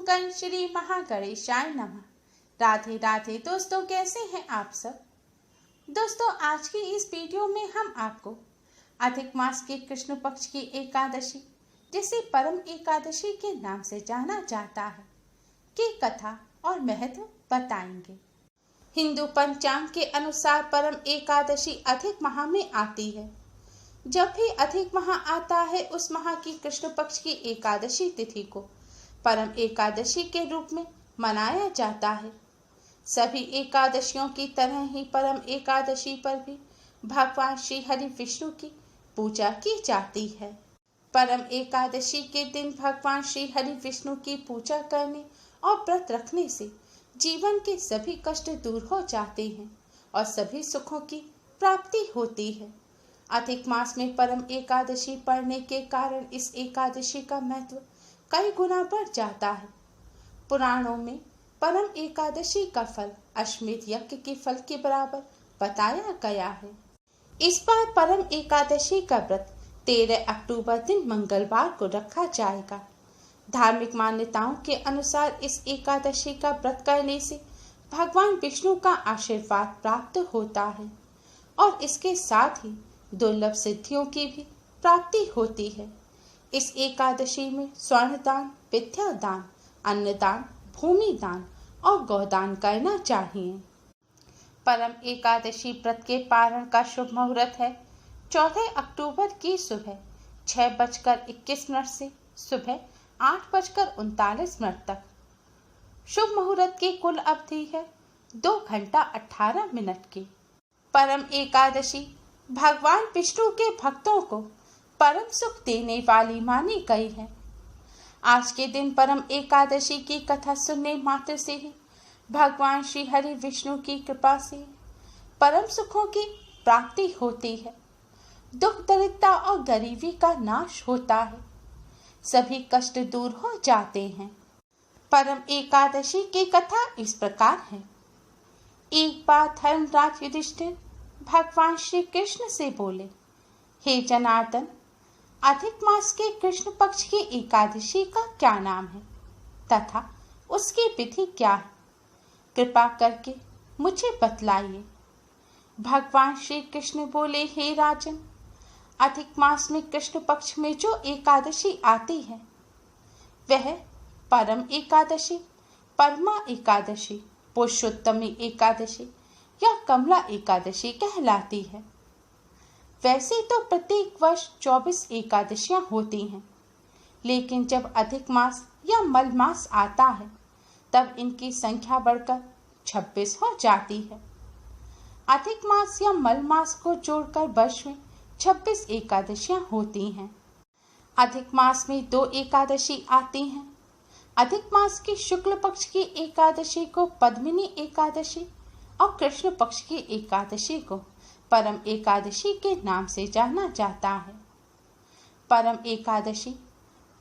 कण श्री महागणेशाय नमः। राधे राधे दोस्तों, कैसे हैं आप सब। दोस्तों, आज की इस वीडियो में हम आपको अधिक मास के कृष्ण पक्ष की एकादशी, जिसे परम एकादशी के नाम से जाना जाता है, की कथा और महत्व बताएंगे। हिंदू पंचांग के अनुसार परम एकादशी अधिक माह में आती है। जब भी अधिक माह आता है, उस माह की कृष्ण पक्ष की एकादशी तिथि को परम एकादशी के रूप में मनाया जाता है। सभी एकादशियों की तरह ही परम एकादशी पर भी भगवान श्री हरि विष्णु की पूजा की जाती है। परम एकादशी के दिन भगवान श्री हरि विष्णु की पूजा करने और व्रत रखने से जीवन के सभी कष्ट दूर हो जाते हैं और सभी सुखों की प्राप्ति होती है। अधिक मास में परम एकादशी पड़ने के कारण इस एकादशी का महत्व कई गुना बढ़ जाता है। पुराणों में परम एकादशी का फल अश्वमेध यज्ञ के फल के बराबर बताया गया है। इस बार परम एकादशी का व्रत 13 अक्टूबर दिन मंगलवार को रखा जाएगा। धार्मिक मान्यताओं के अनुसार इस एकादशी का व्रत करने से भगवान विष्णु का आशीर्वाद प्राप्त होता है और इसके साथ ही दुर्लभ सिद्धियों की भी प्राप्ति होती है। इस एकादशी में स्वर्ण दान, विद्या दान, अन्नदान, भूमि दान और गोदान करना चाहिए। परम एकादशी व्रत के पारण का शुभ मुहूर्त है 14 अक्टूबर की सुबह 6:21 से सुबह 8:39 तक। शुभ मुहूर्त की कुल अवधि है 2 घंटा 18 मिनट की। परम एकादशी भगवान विष्णु के भक्तों को परम सुख देने वाली मानी गई है। आज के दिन परम एकादशी की कथा सुनने मात्र से ही भगवान श्री हरि विष्णु की कृपा से परम सुखों की प्राप्ति होती है। दुख, दरिद्रता और गरीबी का नाश होता है। सभी कष्ट दूर हो जाते हैं। परम एकादशी की कथा इस प्रकार है। एक बार धर्मराज युधिष्ठिर भगवान श्री कृष्ण से बोले, हे जनार्दन, अधिक मास के कृष्ण पक्ष की एकादशी का क्या नाम है तथा उसकी विधि क्या है? कृपा करके मुझे बतलाइए। भगवान श्री कृष्ण बोले, हे राजन, अधिक मास में कृष्ण पक्ष में जो एकादशी आती है वह परम एकादशी, परमा एकादशी, पुरुषोत्तमी एकादशी या कमला एकादशी कहलाती है। वैसे तो प्रत्येक वर्ष 24 एकादशियां होती हैं, लेकिन जब अधिक मास या मल मास आता है तब इनकी संख्या बढ़कर 26 हो जाती है। अधिक मास या मल मास को जोड़कर वर्ष में 26 एकादशियां होती हैं। अधिक मास में 2 एकादशी आती हैं। अधिक मास की शुक्ल पक्ष की एकादशी को पद्मिनी एकादशी और कृष्ण पक्ष की एकादशी को परम एकादशी के नाम से जाना जाता है। परम एकादशी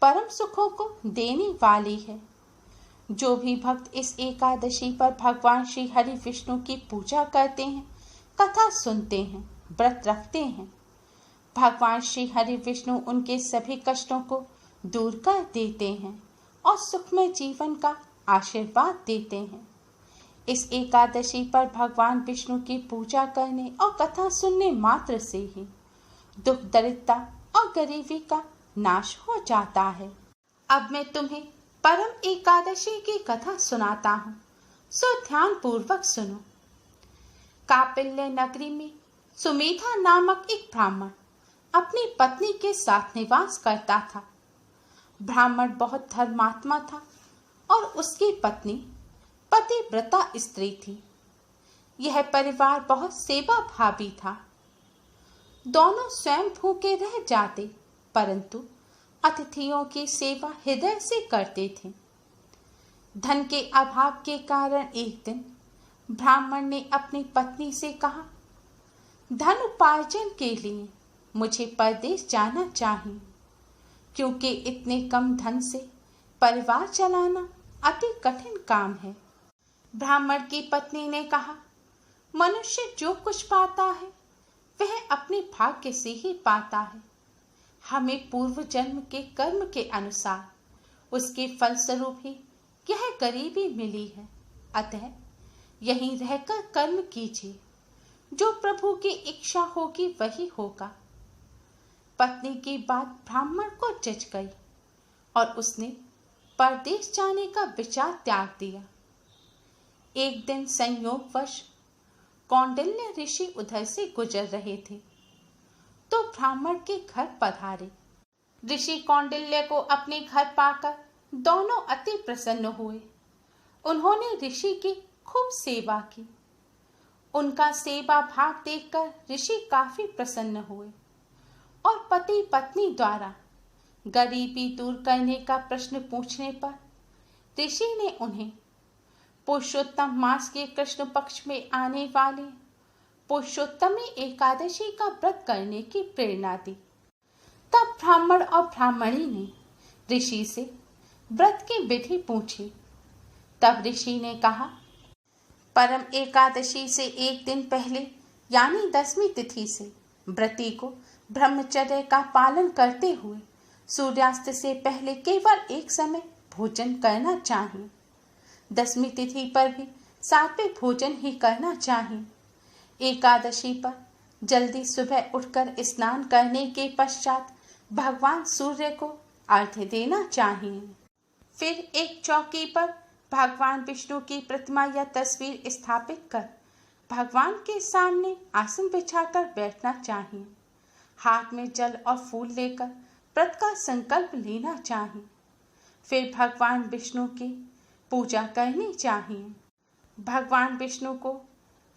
परम सुखों को देने वाली है। जो भी भक्त इस एकादशी पर भगवान श्री हरि विष्णु की पूजा करते हैं, कथा सुनते हैं, व्रत रखते हैं, भगवान श्री हरि विष्णु उनके सभी कष्टों को दूर कर देते हैं और सुखमय जीवन का आशीर्वाद देते हैं। इस एकादशी पर भगवान विष्णु की पूजा करने और कथा सुनने मात्र से ही दुख, दरिद्रता और गरीबी का नाश हो जाता है। अब मैं तुम्हें परम एकादशी की कथा सुनाता हूँ, सो ध्यान पूर्वक सुनो। कापिल्य नगरी में सुमेधा नामक एक ब्राह्मण अपनी पत्नी के साथ निवास करता था। ब्राह्मण बहुत धर्मात्मा था और उसकी पत्नी पतिव्रता स्त्री थी। यह परिवार बहुत सेवा भावी था। दोनों स्वयं भूखे रह जाते, परंतु अतिथियों की सेवा हृदय से करते थे। धन के अभाव के कारण एक दिन ब्राह्मण ने अपनी पत्नी से कहा, धन उपार्जन के लिए मुझे परदेश जाना चाहिए, क्योंकि इतने कम धन से परिवार चलाना अति कठिन काम है। ब्राह्मण की पत्नी ने कहा, मनुष्य जो कुछ पाता है वह अपने भाग्य से ही पाता है। हमें पूर्व जन्म के कर्म के अनुसार उसके फलस्वरूप ही यह गरीबी मिली है, अतः यहीं रहकर कर्म कीजिए, जो प्रभु की इच्छा होगी वही होगा। पत्नी की बात ब्राह्मण को जच गई और उसने परदेश जाने का विचार त्याग दिया। एक दिन संयोगवश कौंडिल्य ऋषि उधर से गुजर रहे थे तो ब्राह्मण के घर पधारे। ऋषि कौंडिल्य को अपने घर पाकर दोनों अति प्रसन्न हुए। उन्होंने ऋषि की खूब सेवा की। उनका सेवा भाव देखकर ऋषि काफी प्रसन्न हुए और पति पत्नी द्वारा गरीबी दूर करने का प्रश्न पूछने पर ऋषि ने उन्हें पुरुषोत्तम मास के कृष्ण पक्ष में आने वाले पुरुषोत्तमी एकादशी का व्रत करने की प्रेरणा दी। तब ब्राह्मण और ब्राह्मणी ने ऋषि से व्रत की विधि पूछी। तब ऋषि ने कहा, परम एकादशी से एक दिन पहले यानी 10वीं तिथि से व्रती को ब्रह्मचर्य का पालन करते हुए सूर्यास्त से पहले केवल एक समय भोजन करना चाहिए। 10वीं तिथि पर भी सात्विक भोजन ही करना चाहिए। एकादशी पर जल्दी सुबह उठकर स्नान करने के पश्चात भगवान सूर्य को अर्घ्य देना चाहिए। फिर एक चौकी पर भगवान विष्णु की प्रतिमा या तस्वीर स्थापित कर भगवान के सामने आसन बिछाकर बैठना चाहिए। हाथ में जल और फूल लेकर व्रत का संकल्प लेना चाहिए। फिर भगवान विष्णु की पूजा करनी चाहिए। भगवान विष्णु को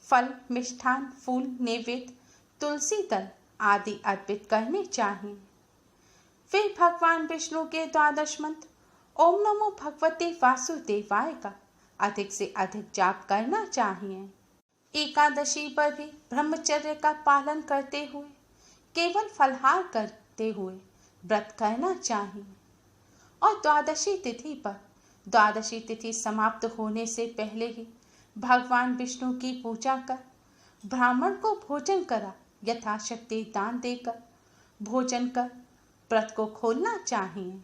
फल, मिष्ठान, फूल, नैवेद्य, तुलसी दल आदि अर्पित करने चाहिए। फिर भगवान विष्णु के 12 मंत्र ओम नमो भगवते वासुदेवाय का अधिक से अधिक जाप करना चाहिए। एकादशी पर भी ब्रह्मचर्य का पालन करते हुए केवल फलाहार करते हुए व्रत करना चाहिए और द्वादशी तिथि पर द्वादशी तिथि समाप्त होने से पहले ही भगवान विष्णु की पूजा कर ब्राह्मण को भोजन करा यथाशक्ति दान देकर भोजन कर व्रत को खोलना चाहिए।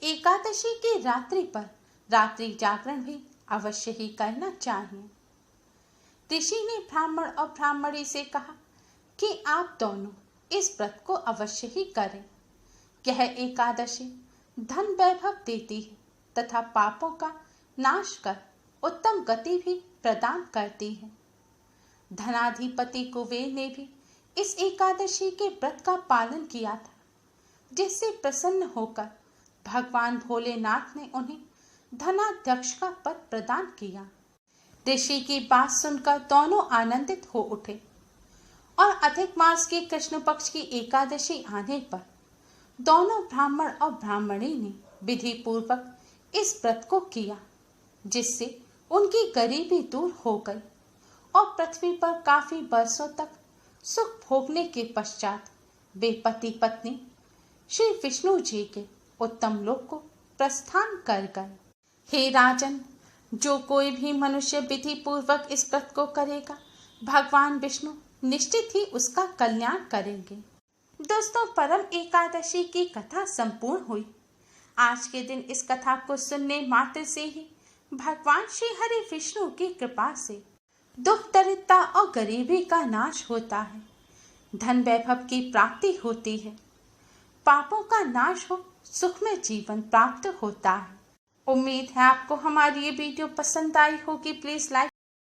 एकादशी की रात्रि पर रात्रि जागरण भी अवश्य ही करना चाहिए। ऋषि ने ब्राह्मण और ब्राह्मणी से कहा कि आप दोनों इस व्रत को अवश्य ही करें। यह एकादशी धन वैभव देती है तथा पापों का नाश कर उत्तम गति भी प्रदान करती है। धनाधिपति कुबेर ने भी इस एकादशी के व्रत का पालन किया था, जिससे प्रसन्न होकर भगवान भोलेनाथ ने उन्हें धनाध्यक्ष का पद प्रदान किया। ऋषि की बात सुनकर दोनों आनंदित हो उठे और अधिक मास के कृष्ण पक्ष की एकादशी आने पर दोनों ब्राह्मण और ब्राह्मणी ने विधि पूर्वक इस व्रत को किया, जिससे उनकी गरीबी दूर हो गई और पृथ्वी पर काफी वर्षों तक सुख भोगने के पश्चात वे पति पत्नी श्री विष्णु जी के उत्तम लोक को प्रस्थान कर गए। हे राजन, जो कोई भी मनुष्य विधि पूर्वक इस व्रत को करेगा भगवान विष्णु निश्चित ही उसका कल्याण करेंगे। दोस्तों, परम एकादशी की कथा संपूर्ण हुई। आज के दिन इस कथा को सुनने मात्र से ही भगवान श्री हरि विष्णु की कृपा से दुख दरिद्रता और गरीबी का नाश होता है, धन वैभव की प्राप्ति होती है, पापों का नाश हो, सुख में जीवन प्राप्त होता है। उम्मीद है आपको हमारी ये वीडियो पसंद आई होगी। Please like